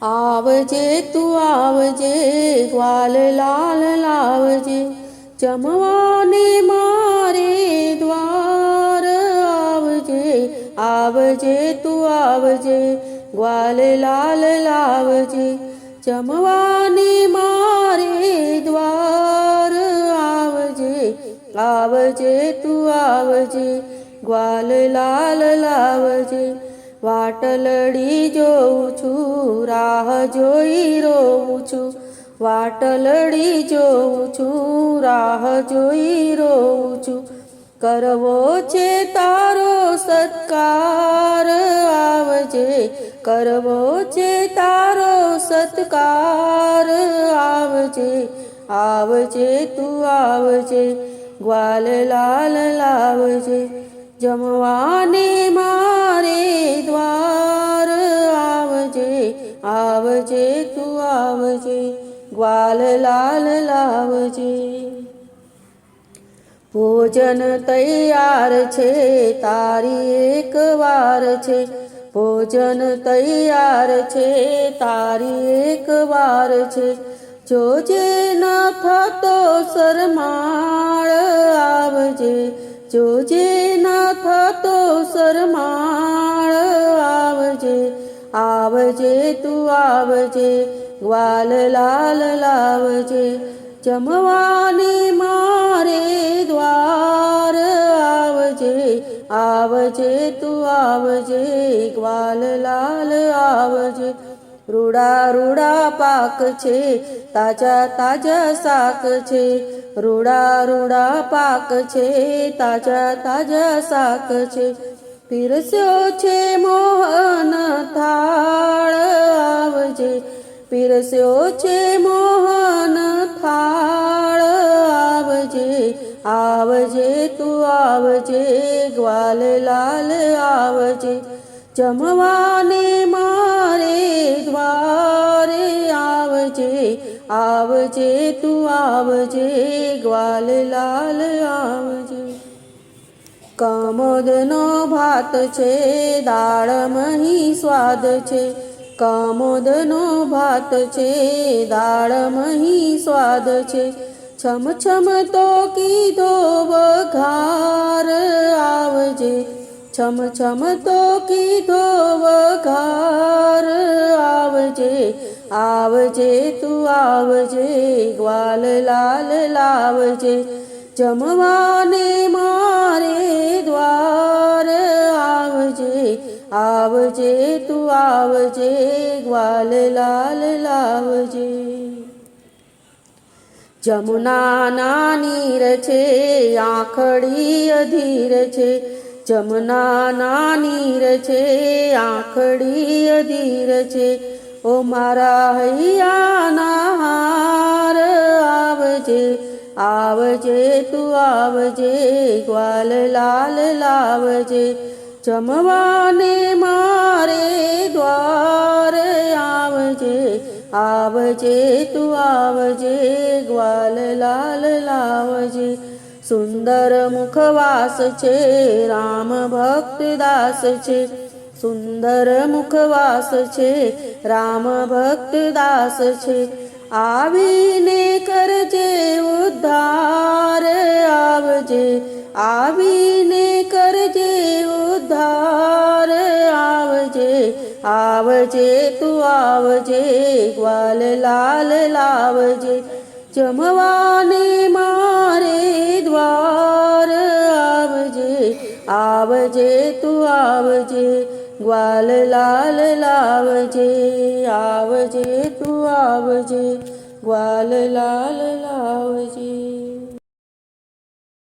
आवजे तू आवजे ग्वाल लाल लावजे जमवाने मारे द्वार आवजे आवजे तू आवजे ग्वाल लाल लावजे जमवाने मारे द्वार आवजे आवजे तू आवजे ग्वाल लाल लावजे वाटलड़ी जोऊं छूं राह जोई रोऊं छूं वाटलड़ी जोऊं छूं राह जोई रोऊं छूं करवो छे तारो सत्कार आवजे करवो छे तारो सत्कार आवजे आवजे तू आवजे ग्वाल लाल लावजे जमवाने मारे द्वार आवजे आवजे तू आवजे ग्वाल लाल लावजे भोजन तैयार छे तारी एक वार छे भोजन तैयार छे तारी एक वार छे जोजे न थतो सरमाळ आवजे जोजे न थतो सरमाळ आवजे आवजे तू आवजे ग्वाल लाल लावजे जमवाने मारे द्वार आवजे आवजे तू आवजे ग्वाल लाल आवजे रूड़ा रूड़ा पाक छे ताजा ताजा शाक छे रूड़ा रूड़ा पाक छे ताजा ताजा शाक छे पीरस्यो छे मोहन थाळ आवजे पीरस्यो छे मोहन थाळ आवजे आवजे तू आवजे ग्वाल लाल आवजे जमवाने मारे द्वारे आवजे आवजे तू आवजे ग्वाल लाल आवजे कमोदनो भात छे दाळमही स्वाद छे कमोदनो भात छे दाळमही स्वाद छे छम छम तो कीधो वघार आवजे छम छम तो कीधो वघार आवजे आवजे तू आवजे ग्वाल लाल लावजे जमवाने मारे द्वार आवजे आवजे तू आवजे ग्वाल लाल लावजे जमुना ना नीर छे आखड़ी अधीर छे जमुना ना नीर छे आखड़ी अधीर छे ओ मारा हैयाना हार आवजे आवजे तू आवजे ग्वाल लाल लावजे जमवाने मारे द्वार आवजे आवजे तू आवजे ग्वाल लाल लावजे सुंदर मुखवास छे राम भक्त दास छे सुंदर मुखवास छे राम भक्त दास छे आवीने करजे उद्धार आवजे आवीने करजे उद्धार आवजे आवजे तू आवजे ग्वाल लाल लावजे जमवाने मारे द्वार आवजे आवजे तू आवजे ग्वाल लाल लावजे आवजे तू आवजे ग्वाल लाल लावजे।